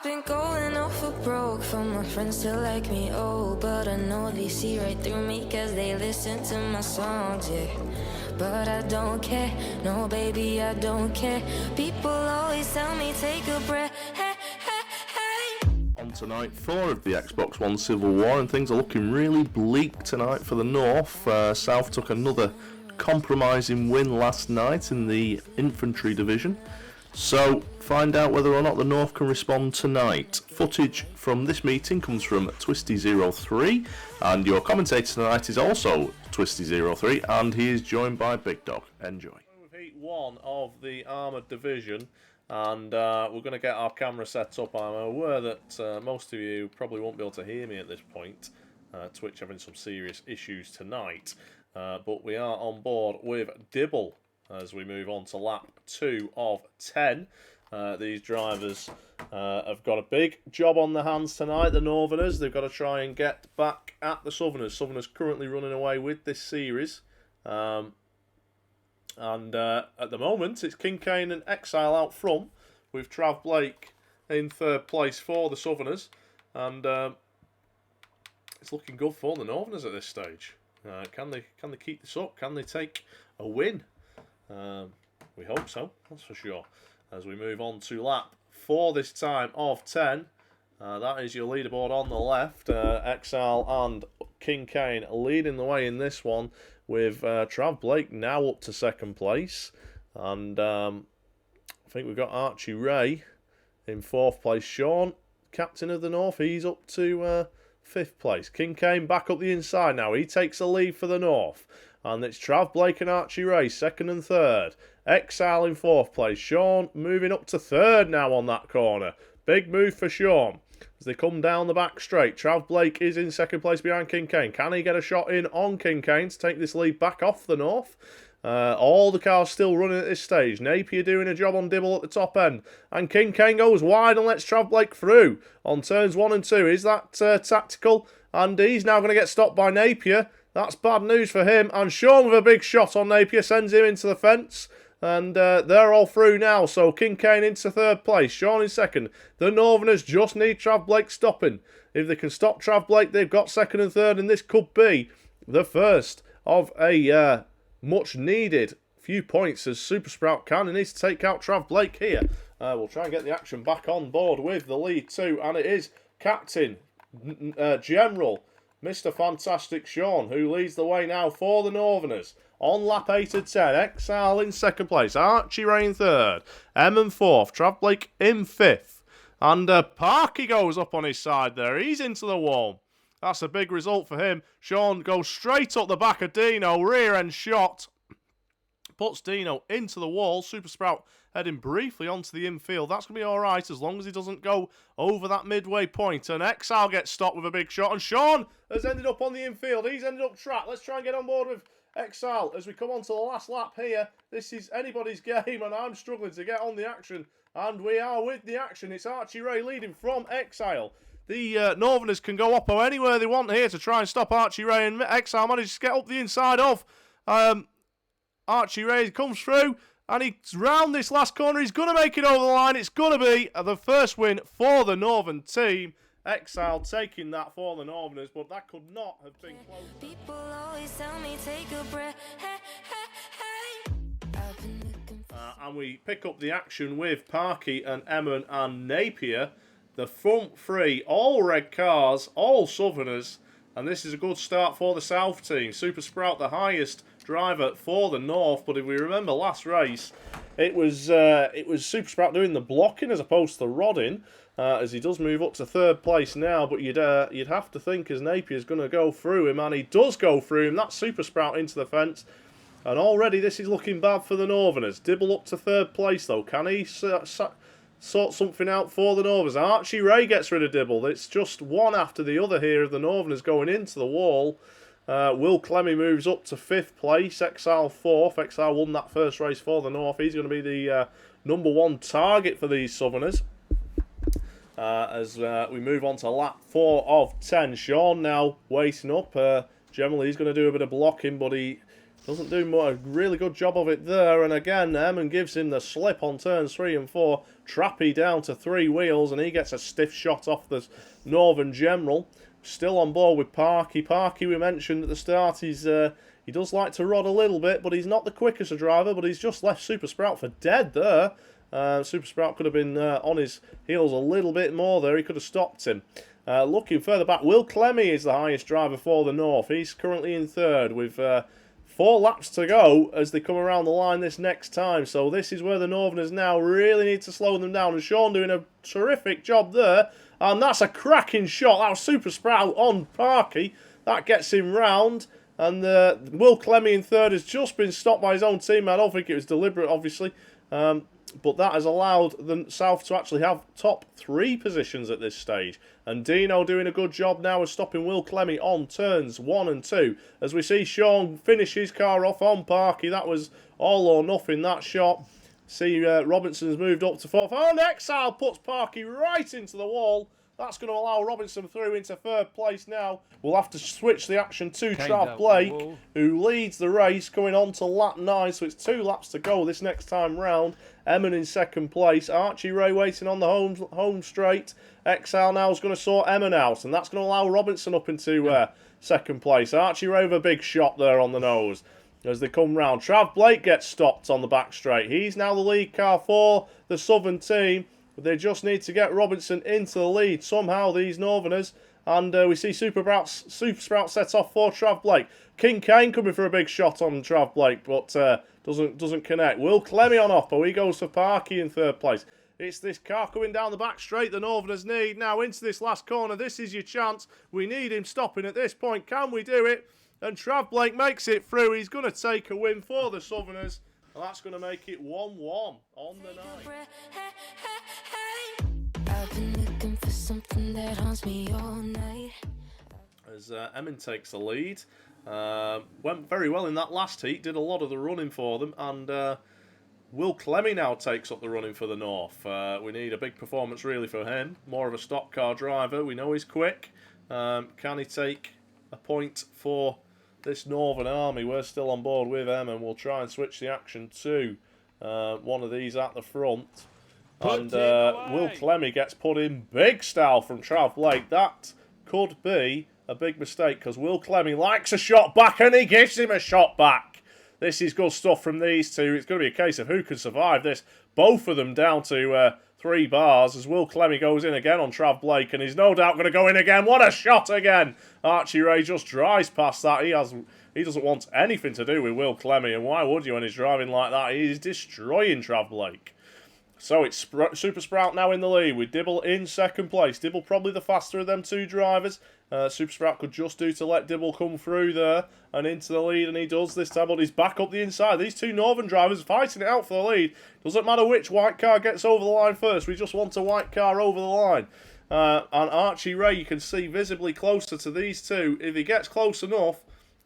I've been going off for broke for my friends to like me, oh, but I know they see right through me cause they listen to my songs, yeah. But I don't care, no baby, I don't care. People always tell me take a breath, hey, hey, hey. On tonight 4 of the Xbox One Civil War, and things are looking really bleak tonight for the North. South took another compromising win last night in the infantry division. So, find out whether or not the North can respond tonight. Footage from this meeting comes from Twisty03, and your commentator tonight is also Twisty03, and he is joined by Big Dog. Enjoy. Heat 1 of the Armoured division, and we're going to get our camera set up. I'm aware that most of you probably won't be able to hear me at this point. Twitch having some serious issues tonight, but we are on board with Dibble as we move on to lap 2 of 10. These drivers have got a big job on their hands tonight, the Northerners. They've got to try and get back at the Southerners. Southerners currently running away with this series. And at the moment, it's King Kane and Exile out front, with Trav Blake in 3rd place for the Southerners. And it's looking good for the Northerners at this stage. Can they keep this up? Can they take a win? We hope so, that's for sure. As we move on to lap 4 this time of 10. That is your leaderboard on the left. Exile and King Kane leading the way in this one, with Trav Blake now up to 2nd place. And I think we've got Archie Ray in 4th place. Sean, captain of the North, he's up to 5th place. King Kane back up the inside now. He takes the lead for the North. And it's Trav Blake and Archie Ray, 2nd and 3rd. Exile in 4th place. Sean moving up to 3rd now on that corner. Big move for Sean as they come down the back straight. Trav Blake is in 2nd place behind King Kane. Can he get a shot in on King Kane to take this lead back off the North? All the cars still running at this stage. Napier doing a job on Dibble at the top end. And King Kane goes wide and lets Trav Blake through on turns 1 and 2. Is that tactical? And he's now going to get stopped by Napier. That's bad news for him. And Sean with a big shot on Napier sends him into the fence. And they're all through now. So King Kane into 3rd place. Sean in 2nd. The Northerners just need Trav Blake stopping. If they can stop Trav Blake, they've got 2nd and 3rd. And this could be the first of a much needed few points as Super Sprout can. He needs to take out Trav Blake here. We'll try and get the action back on board with the lead too. And it is Captain General Mr. Fantastic Sean, who leads the way now for the Northerners. On lap 8 of 10, Exile in 2nd place, Archie Ray in 3rd, Em in 4th, Trav Blake in 5th. And Parky goes up on his side there. He's into the wall. That's a big result for him. Sean goes straight up the back of Dino, rear end shot. Puts Dino into the wall. Super Sprout heading briefly onto the infield. That's going to be alright as long as he doesn't go over that midway point. And Exile gets stopped with a big shot. And Sean has ended up on the infield. He's ended up trapped. Let's try and get on board with Exile as we come on to the last lap here. This is anybody's game and I'm struggling to get on the action. And we are with the action. It's Archie Ray leading from Exile. The Northerners can go Oppo anywhere they want here to try and stop Archie Ray. And Exile manages to get up the inside of Archie Ray. Comes through. And he's round this last corner. He's going to make it over the line. It's going to be the first win for the Northern team. Exile taking that for the Northerners, but that could not have been close. People always tell me take a breath, hey, hey, hey. And we pick up the action with Parky and Emmon and Napier. The front three, all red cars, all Southerners. And this is a good start for the South team. Super Sprout, the highest driver for the North, but if we remember last race, it was Super Sprout doing the blocking as opposed to rodding, as he does move up to 3rd place now. But you'd have to think as Napier's going to go through him, and he does go through him. That's Super Sprout into the fence, and already this is looking bad for the Northerners. Dibble up to 3rd place though. Can he sort something out for the Northerners? Archie Ray gets rid of Dibble. It's just one after the other here of the Northerners going into the wall. Will Clemmy moves up to 5th place. Exile 4th. Exile won that first race for the North. He's going to be the number 1 target for these Southerners. As we move on to lap 4 of 10. Sean now waiting up. Generally, he's going to do a bit of blocking, but he Doesn't do a really good job of it there. And again, Emin gives him the slip on turns 3 and 4. Trappy down to 3 wheels, and he gets a stiff shot off the Northern General. Still on board with Parky. Parky, we mentioned at the start, he does like to rod a little bit, but he's not the quickest driver, but he's just left Super Sprout for dead there. Super Sprout could have been on his heels a little bit more there. He could have stopped him. Looking further back, Will Clemmy is the highest driver for the North. He's currently in third with 4 laps to go as they come around the line this next time. So this is where the Northerners now really need to slow them down. And Sean doing a terrific job there. And that's a cracking shot. That was Super Sprout on Parky. That gets him round. And Will Clemmy in third has just been stopped by his own team. I don't think it was deliberate, obviously. But that has allowed the South to actually have top 3 positions at this stage. And Dino doing a good job now of stopping Will Clemmy on turns 1 and 2. As we see Sean finish his car off on Parky. That was all or nothing, that shot. See Robinson's moved up to 4th. Oh, and Exile puts Parky right into the wall. That's going to allow Robinson through into 3rd place now. We'll have to switch the action to Trav Blake, who leads the race, going on to lap 9. So it's 2 laps to go this next time round. Emin in 2nd place. Archie Ray waiting on the home straight. Exile now is going to sort Emin out, and that's going to allow Robinson up into 2nd place. Archie Ray with a big shot there on the nose as they come round. Trav Blake gets stopped on the back straight. He's now the lead car for the Southern team. They just need to get Robinson into the lead somehow, these Northerners. And we see Super Sprout set off for Trav Blake. King Kane coming for a big shot on Trav Blake, but doesn't connect. Will Clemmy on offer. He goes for Parky in 3rd place. It's this car coming down the back straight the Northerners need. Now into this last corner. This is your chance. We need him stopping at this point. Can we do it? And Trav Blake makes it through. He's going to take a win for the Southerners. And that's going to make it 1-1 on the night. I've been looking for something that haunts me all night. As Emin takes the lead. Went very well in that last heat. Did a lot of the running for them. And Will Clemmy now takes up the running for the North. We need a big performance really for him. More of a stock car driver. We know he's quick. Can he take a point for this Northern Army? We're still on board with Emin. We'll try and switch the action to one of these at the front. And Will Clemmy gets put in big style from Trav Blake. That could be a big mistake because Will Clemmy likes a shot back and he gives him a shot back. This is good stuff from these two. It's going to be a case of who can survive this. Both of them down to 3 bars as Will Clemmy goes in again on Trav Blake, and he's no doubt going to go in again. What a shot again! Archie Ray just drives past that. He doesn't want anything to do with Will Clemmy, and why would you when he's driving like that? He's destroying Trav Blake. So it's Super Sprout now in the lead with Dibble in 2nd place. Dibble probably the faster of them 2 drivers. Super Sprout could just do to let Dibble come through there and into the lead, and he does this time, but he's back up the inside. These 2 Northern drivers fighting it out for the lead. Doesn't matter which white car gets over the line first. We just want a white car over the line. And Archie Ray, you can see visibly closer to these 2. If he gets close enough,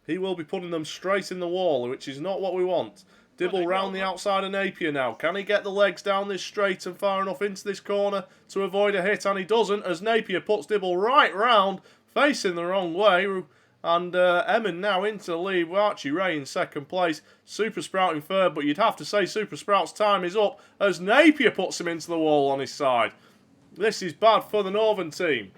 he will be putting them straight in the wall, which is not what we want. Dibble round the outside of Napier now. Can he get the legs down this straight and far enough into this corner to avoid a hit? And he doesn't, as Napier puts Dibble right round, facing the wrong way. And Emin now into the lead with Archie Ray in 2nd place. Super Sprout in 3rd, but you'd have to say Super Sprout's time is up as Napier puts him into the wall on his side. This is bad for the Northern team.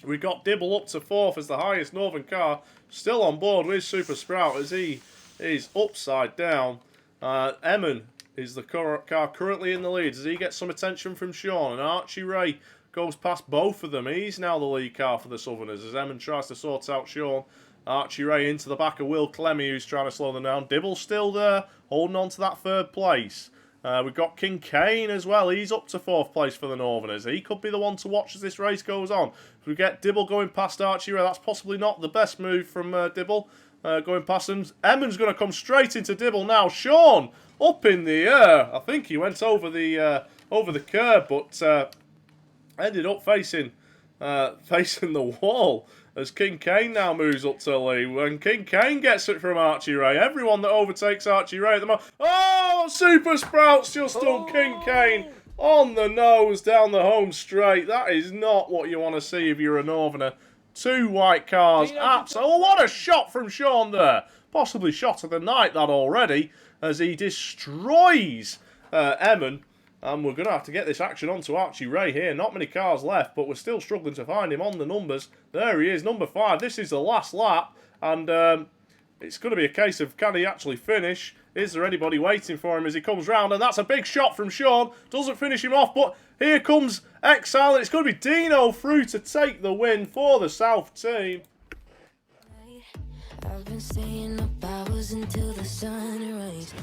We got Dibble up to 4th as the highest Northern car. Still on board with Super Sprout as he is upside down. Emin is the car currently in the lead as he gets some attention from Sean, and Archie Ray goes past both of them. He's now the lead car for the Southerners as Emin tries to sort out Sean. Archie Ray into the back of Will Clemmy, who's trying to slow them down. Dibble's still there, holding on to that 3rd place. We've got King Kane as well. He's up to 4th place for the Northerners. He could be the one to watch as this race goes on. If we get Dibble going past Archie Ray, that's possibly not the best move from Dibble. Going past him. Emin's going to come straight into Dibble now. Sean up in the air. I think he went over the curb, but ended up facing the wall as King Kane now moves up to the lead. When King Kane gets it from Archie Ray, everyone that overtakes Archie Ray at the moment. Oh, Super Sprouts just done King Kane on the nose down the home straight. That is not what you want to see if you're a Northerner. 2 white cars. Absolutely. What a shot from Sean there. Possibly shot of the night, that already, as he destroys Emmon. And we're going to have to get this action onto Archie Ray here. Not many cars left, but we're still struggling to find him on the numbers. There he is, number 5. This is the last lap. And it's going to be a case of, can he actually finish? Is there anybody waiting for him as he comes round? And that's a big shot from Sean. Doesn't finish him off, but here comes Exile. And it's going to be Dino through to take the win for the South team. I've been staying up hours until the sun rises.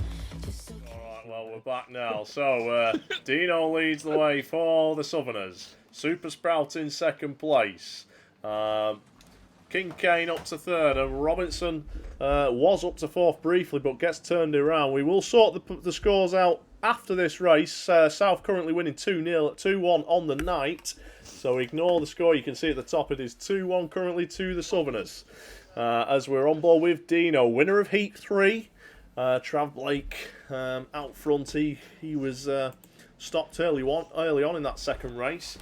Alright, well, we're back now. So, Dino leads the way for the Southerners. Super Sprout in second place. King Kane up to third, and Robinson was up to fourth briefly, but gets turned around. We will sort the scores out after this race. South currently winning 2-0, 2-1 on the night. So ignore the score. You can see at the top it is 2-1 currently to the Southerners. As we're on board with Dino, winner of Heat 3. Trav Blake out front. He was stopped early on in that second race,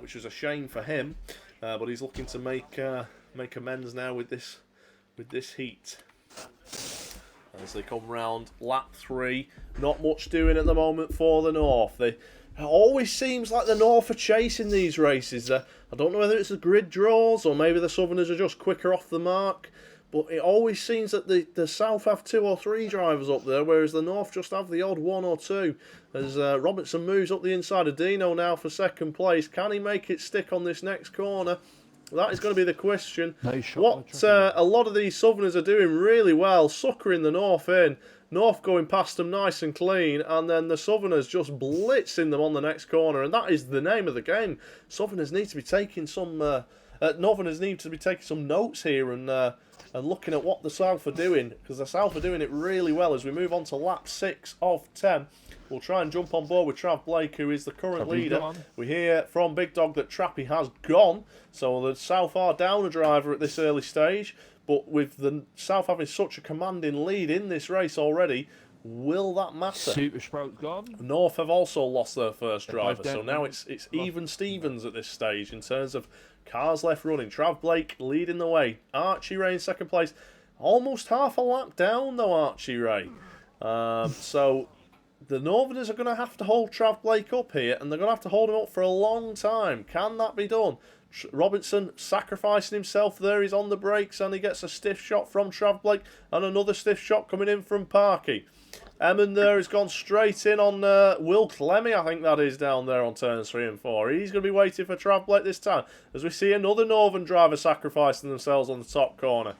which was a shame for him. But he's looking to make amends now with this heat. As they come round lap 3, not much doing at the moment for the North. It always seems like the North are chasing these races. I don't know whether it's the grid draws or maybe the Southerners are just quicker off the mark. But it always seems that the South have 2 or 3 drivers up there, whereas the North just have the odd 1 or 2. As Robertson moves up the inside of Dino now for second place. Can he make it stick on this next corner? That is going to be the question. What a lot of these Southerners are doing really well, suckering the North in. North going past them nice and clean, and then the Southerners just blitzing them on the next corner. And that is the name of the game. Southerners need to be taking some... Northerners need to be taking some notes here and looking at what the South are doing, because the South are doing it really well. As we move on to lap 6 of 10, we'll try and jump on board with Trav Blake, who is the current leader. We hear from Big Dog that Trappy has gone, so the South are down a driver at this early stage. But with the South having such a commanding lead in this race already, will that matter? Super Sprout's gone. North have also lost their first driver, so now it's even Stevens at this stage in terms of cars left running. Trav Blake leading the way. Archie Ray in second place. Almost half a lap down though, Archie Ray. So the Northerners are going to have to hold Trav Blake up here, and they're going to have to hold him up for a long time. Can that be done? Robinson sacrificing himself there. He's on the brakes and he gets a stiff shot from Trav Blake and another stiff shot coming in from Parky. Emmon there has gone straight in on Will Clemmy, I think that is, down there on turns 3 and 4. He's going to be waiting for Trav Blake this time as we see another Northern driver sacrificing themselves on the top corner.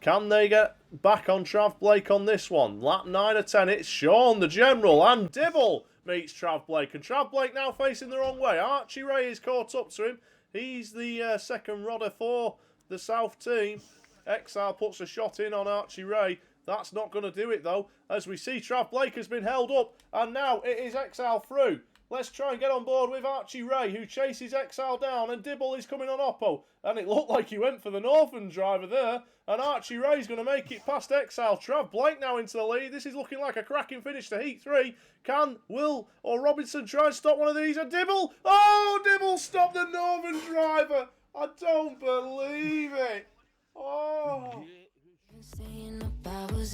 Can they get back on Trav Blake on this one? Lap 9 of 10, it's Sean the General and Dibble meets Trav Blake, and Trav Blake now facing the wrong way. Archie Ray is caught up to him. He's the second rodder for the South team. Exile puts a shot in on Archie Ray. That's not going to do it though, as we see Trav Blake has been held up, and now it is Exile through. Let's try and get on board with Archie Ray, who chases Exile down, and Dibble is coming on Oppo. And it looked like he went for the Northern driver there, and Archie Ray's going to make it past Exile. Trav Blake now into the lead. This is looking like a cracking finish to Heat 3. Can Will or Robinson try and stop one of these? And Dibble! Oh, Dibble stopped the Northern driver! I don't believe it! Oh...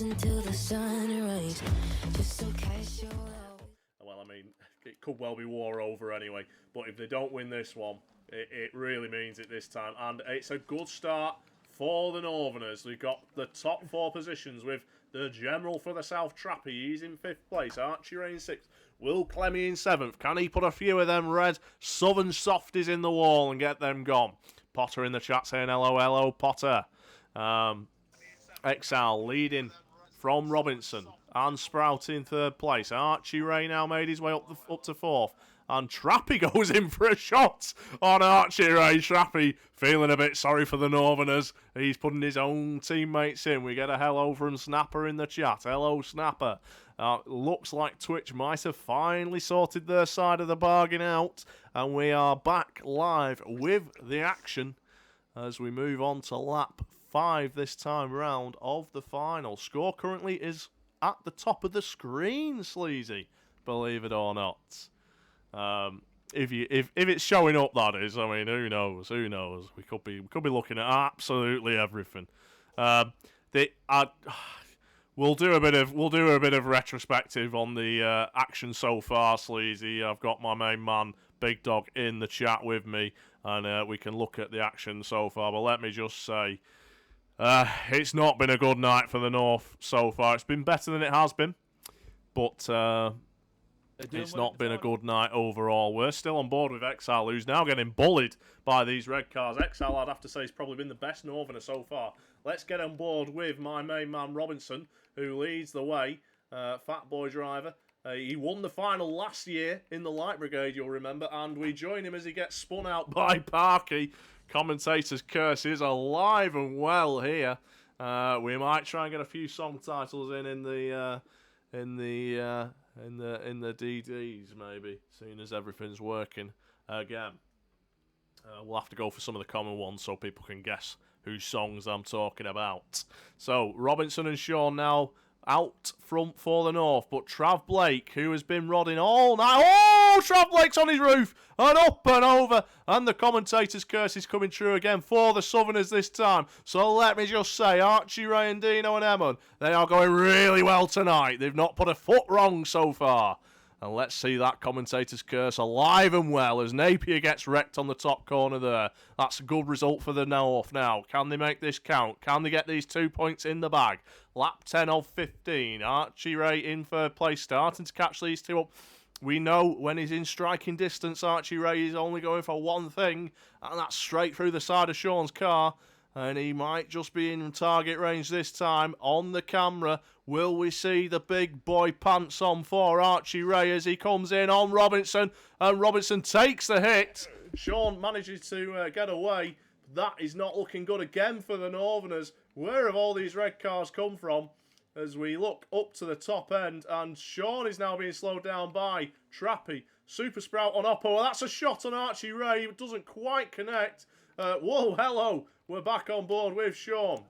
Until the sun rises, just so casual. Well, I mean, it could well be war over anyway. But if they don't win this one, it really means it this time. And it's a good start for the Northerners. We've got the top 4 positions with the General for the South Trappy. He's in 5th place. Archie Ray in 6th. Will Clemmy in 7th. Can he put a few of them red Southern softies in the wall and get them gone? Potter in the chat saying hello, hello, Potter. Exile leading from Robinson and Sprout in 3rd place. Archie Ray now made his way up to 4th. And Trappy goes in for a shot on Archie Ray. Trappy feeling a bit sorry for the Northerners. He's putting his own teammates in. We get a hello from Snapper in the chat. Hello, Snapper. Looks like Twitch might have finally sorted their side of the bargain out. And we are back live with the action as we move on to lap 5 this time round of the final. Score currently is at the top of the screen, Sleazy, believe it or not. if it's showing up, that is. I mean, who knows? Who knows? We could be looking at absolutely everything. We'll do a bit of retrospective on the action so far, Sleazy. I've got my main man Big Dog in the chat with me, and we can look at the action so far. But let me just say, it's not been a good night for the North so far. It's been better than it has been, but it's not been a good night overall. We're still on board with Exile, who's now getting bullied by these red cars. Exile, I'd have to say, has probably been the best Northerner so far. Let's get on board with my main man Robinson, who leads the way. Fat boy driver. He won the final last year in the Light Brigade, you'll remember, and we join him as he gets spun out by Parky. Commentator's curse is alive and well here. We might try and get a few song titles in the DDs, maybe, seeing as everything's working again. We'll have to go for some of the common ones so people can guess whose songs I'm talking about. So, Robinson and Sean now out front for the North, but Trav Blake, who has been rodding all night. Oh, Trav Blake's on his roof, and up and over, and the commentator's curse is coming true again for the Southerners this time. So let me just say, Archie, Ray and Dino and Emmon, they are going really well tonight. They've not put a foot wrong so far. And let's see that commentator's curse alive and well as Napier gets wrecked on the top corner there. That's a good result for the North now. Can they make this count? Can they get these 2 points in the bag? Lap 10 of 15. Archie Ray in third place, starting to catch these two up. We know when he's in striking distance, Archie Ray is only going for one thing, and that's straight through the side of Sean's car. And he might just be in target range this time. On the camera, will we see the big boy pants on for Archie Ray as he comes in on Robinson? And Robinson takes the hit. Sean manages to get away. That is not looking good again for the Northerners. Where have all these red cars come from? As we look up to the top end, and Sean is now being slowed down by Trappy. Super Sprout on Oppo. Well, that's a shot on Archie Ray. It doesn't quite connect. Whoa, hello. We're back on board with Sean.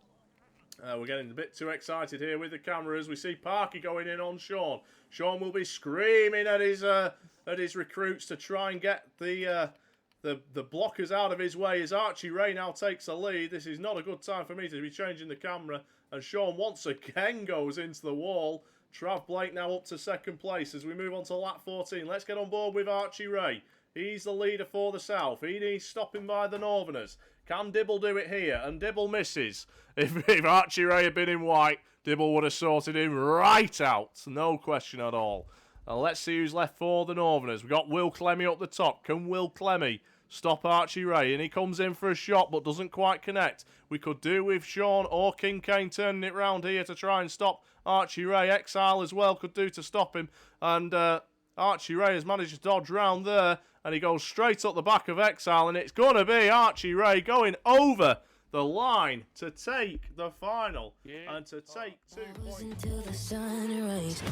We're getting a bit too excited here with the camera as we see Parky going in on Sean. Sean will be screaming at his recruits to try and get the blockers out of his way as Archie Ray now takes the lead. This is not a good time for me to be changing the camera. And Sean once again goes into the wall. Trav Blake now up to second place as we move on to lap 14. Let's get on board with Archie Ray. He's the leader for the South. He needs stopping by the Northerners. Can Dibble do it here? And Dibble misses. If Archie Ray had been in white, Dibble would have sorted him right out. No question at all. Let's see who's left for the Northerners. We've got Will Clemmy up the top. Can Will Clemmy stop Archie Ray? And he comes in for a shot but doesn't quite connect. We could do with Sean or King Kane turning it round here to try and stop Archie Ray. Exile as well could do to stop him. And Archie Ray has managed to dodge round there. And he goes straight up the back of Exile. And it's going to be Archie Ray going over the line to take the final. Yeah. And to take 2 points. Until the sun rise.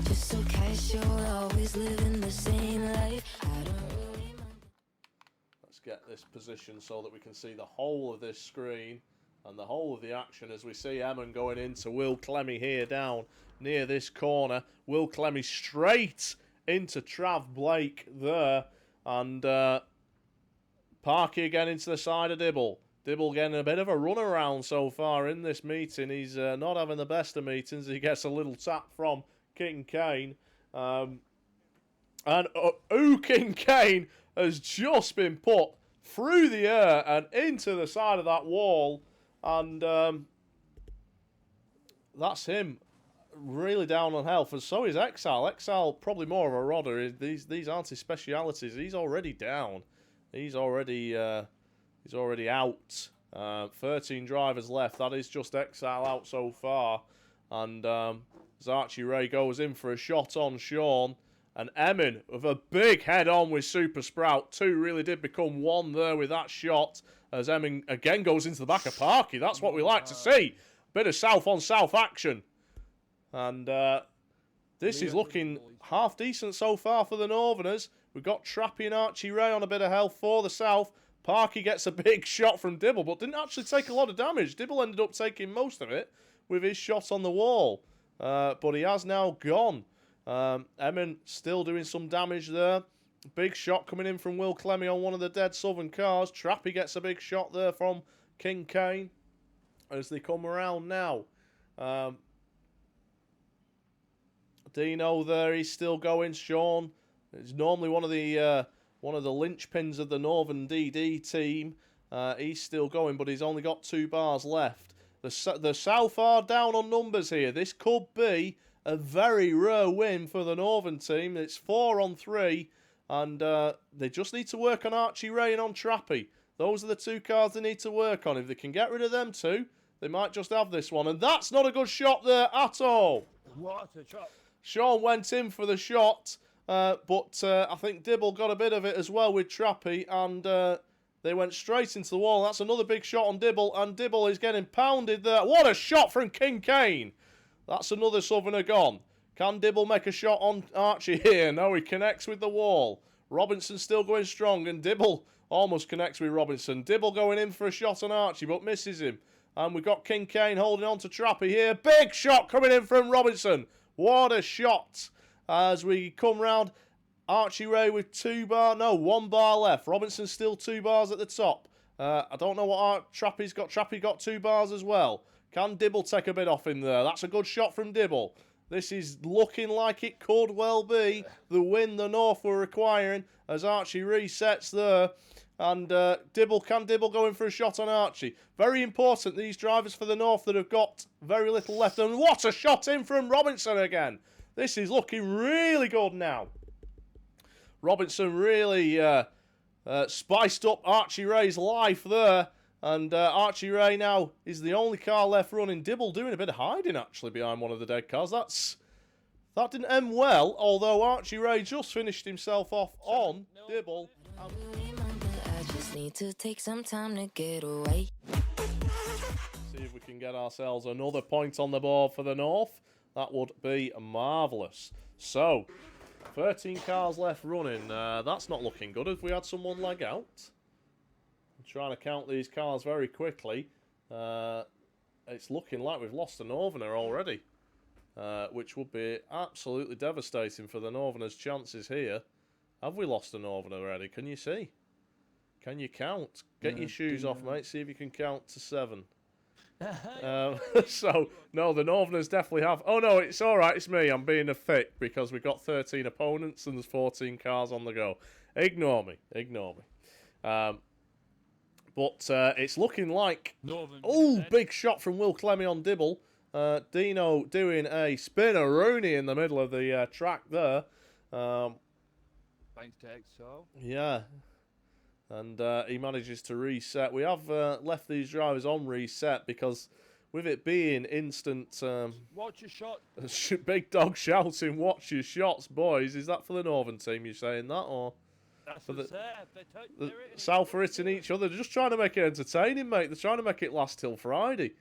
Just so casual, always living the same life. I don't really mind. Let's get this position so that we can see the whole of this screen and the whole of the action as we see Emmon going into Will Clemmy here down near this corner. Will Clemmy straight into Trav Blake there. And Parky again into the side of Dibble. Dibble getting a bit of a runaround so far in this meeting. He's not having the best of meetings. He gets a little tap from King Kane. And King Kane has just been put through the air and into the side of that wall. And that's him really down on health, and so is Exile. Exile probably more of a rodder. These aren't his specialities. He's already down. He's already out. 13 drivers left. That is just Exile out so far. And as Archie Ray goes in for a shot on Sean, and Emmon with a big head on with Super Sprout. Two really did become one there with that shot. As Emmon again goes into the back of Parky. That's what we like to see. Bit of south on south action. And this is looking half decent so far for the Northerners. We've got Trappy and Archie Ray on a bit of health for the South. Parky gets a big shot from Dibble, but didn't actually take a lot of damage. Dibble ended up taking most of it with his shot on the wall. But he has now gone. Emmon still doing some damage there. Big shot coming in from Will Clemmy on one of the dead Southern cars. Trappy gets a big shot there from King Kane as they come around now. Dino there, he's still going. Sean is normally one of the linchpins of the Northern DD team. He's still going, but he's only got 2 bars left. The South are down on numbers here. This could be a very rare win for the Northern team. It's 4 on 3, and they just need to work on Archie Ray and on Trappy. Those are the 2 cars they need to work on. If they can get rid of them 2, they might just have this one. And that's not a good shot there at all. What a shot. Sean went in for the shot, but I think Dibble got a bit of it as well with Trappy, and they went straight into the wall. That's another big shot on Dibble, and Dibble is getting pounded there. What a shot from King Kane! That's another Southerner gone. Can Dibble make a shot on Archie here? No, he connects with the wall. Robinson still going strong, and Dibble almost connects with Robinson. Dibble going in for a shot on Archie, but misses him. And we've got King Kane holding on to Trappy here. Big shot coming in from Robinson. What a shot as we come round. Archie Ray with 1 bar left. Robinson still 2 bars at the top. I don't know what Trappy's got. Trappy got 2 bars as well. Can Dibble take a bit off him there? That's a good shot from Dibble. This is looking like it could well be the win the North were requiring as Archie resets there. And can Dibble go in for a shot on Archie? Very important, these drivers for the North that have got very little left. And what a shot in from Robinson again. This is looking really good now. Robinson really spiced up Archie Ray's life there. And Archie Ray now is the only car left running. Dibble doing a bit of hiding actually behind one of the dead cars. That didn't end well, although Archie Ray just finished himself off on Dibble. Need to take some time to get away. See if we can get ourselves another point on the board for the North. That would be marvellous. So, 13 cars left running. That's not looking good. Have we had someone leg out? I'm trying to count these cars very quickly. It's looking like we've lost a Northerner already, which would be absolutely devastating for the Northerners' chances here. Have we lost a Northerner already? Can you see? Can you count? Get your shoes off, mate. See if you can count to 7. So, no, the Northerners definitely have. Oh, no, it's all right. It's me. I'm being a thick because we've got 13 opponents and there's 14 cars on the go. Ignore me. Ignore me. But it's looking like... Oh, big shot from Will Clemmy on Dibble. Dino doing a spin-a-rooney in the middle of the track there. Thanks to XO. Yeah. And he manages to reset. We have left these drivers on reset because with it being instant... watch your shot. Big dog shouting, watch your shots, boys. Is that for the Northern team you're saying that? Or That's for the South are hitting each other? They're just trying to make it entertaining, mate. They're trying to make it last till Friday.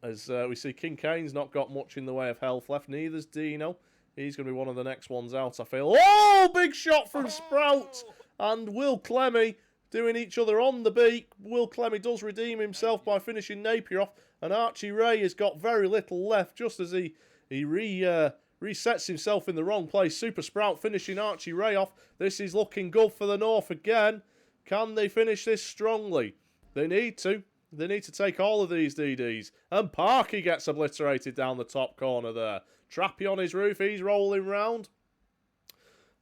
As we see King Kane's not got much in the way of health left. Neither's Dino. He's going to be one of the next ones out, I feel. Oh, big shot from Sprout. And Will Clemmy doing each other on the beak. Will Clemmy does redeem himself by finishing Napier off. And Archie Ray has got very little left just as he resets himself in the wrong place. Super Sprout finishing Archie Ray off. This is looking good for the North again. Can they finish this strongly? They need to. They need to take all of these DDs. And Parky gets obliterated down the top corner there. Trappy on his roof. He's rolling round.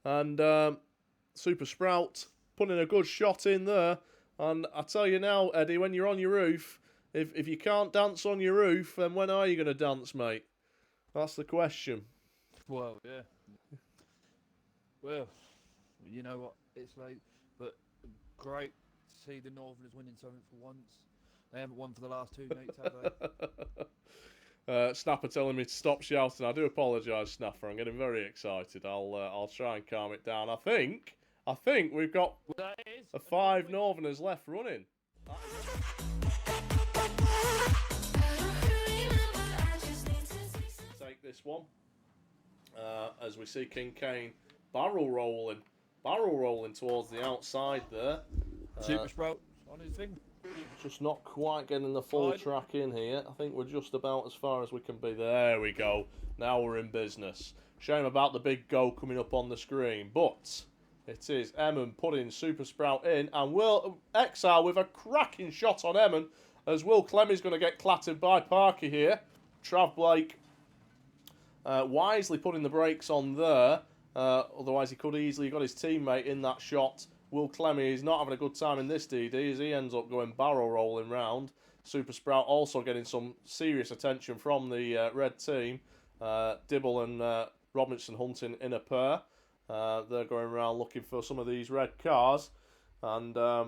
And... Super Sprout putting a good shot in there. And I tell you now, Eddie, when you're on your roof, if you can't dance on your roof, then when are you going to dance, mate? That's the question. Well, yeah. Well, you know what it's like. But great to see the Northerners winning something for once. They haven't won for the last 2 nights, have they? Snapper telling me to stop shouting. I do apologise, Snapper. I'm getting very excited. I'll try and calm it down. I think we've got 5 Northerners left running. Take this one. As we see King Kane barrel rolling towards the outside there. Super Sprout on his thing. Just not quite getting the full track in here. I think we're just about as far as we can be. There we go. Now we're in business. Shame about the big go coming up on the screen. But it is Emmon putting Super Sprout in. And Will Exile with a cracking shot on Emmon. As Will Clemmy's going to get clattered by Parky here. Trav Blake wisely putting the brakes on there. Otherwise he could easily got his teammate in that shot. Will Clemmy is not having a good time in this DD as he ends up going barrel rolling round. Super Sprout also getting some serious attention from the red team. Dibble and Robinson hunting in a pair. They're going around looking for some of these red cars. And as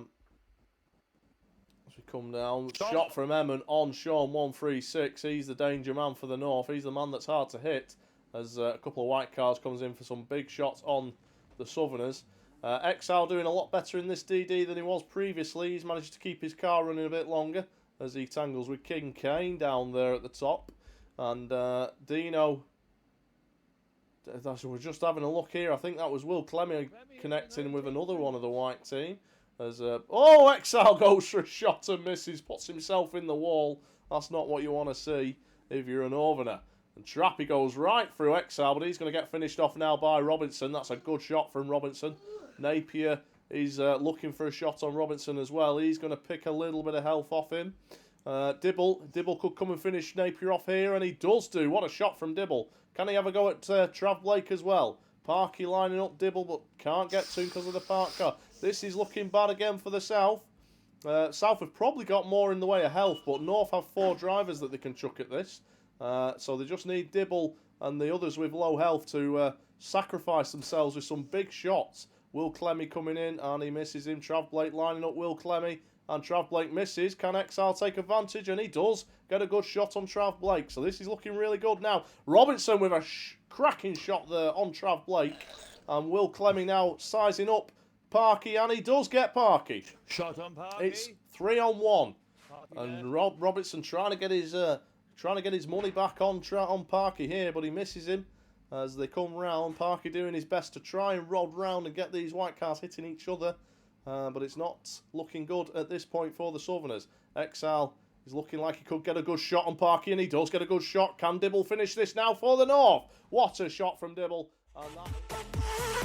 we come down, shot from Emmon on Sean 136. He's the danger man for the North. He's the man that's hard to hit. As a couple of white cars comes in for some big shots on the Southerners. Exile doing a lot better in this DD than he was previously. He's managed to keep his car running a bit longer as he tangles with King Kane down there at the top. And Dino, we're just having a look here. I think that was Will Clemmy connecting with another one of the white team. As Exile goes for a shot and misses, puts himself in the wall. That's not what you want to see if you're a Northerner. And Trappy goes right through Exile, but he's going to get finished off now by Robinson. That's a good shot from Robinson. Napier is looking for a shot on Robinson as well. He's going to pick a little bit of health off him. Dibble could come and finish Napier off here, and he does do. What a shot from Dibble. Can he have a go at Trav Blake as well? Parky lining up Dibble, but can't get to because of the park car. This is looking bad again for the South. South have probably got more in the way of health, but North have 4 drivers that they can chuck at this. So they just need Dibble and the others with low health to sacrifice themselves with some big shots. Will Clemmy coming in and he misses him. Trav Blake lining up Will Clemmy and Trav Blake misses. Can Exile take advantage? And he does get a good shot on Trav Blake. So this is looking really good now. Robinson with a cracking shot there on Trav Blake. And Will Clemmy now sizing up Parky, and he does get Parky. Shot on Parky. It's 3-on-1. Parky And Robinson trying to get his money back on Parky here, but he misses him as they come round. Parky doing his best to try and rod round and get these white cars hitting each other, but it's not looking good at this point for the Southerners. Exile is looking like he could get a good shot on Parky, and he does get a good shot. Can Dibble finish this now for the North? What a shot from Dibble. And that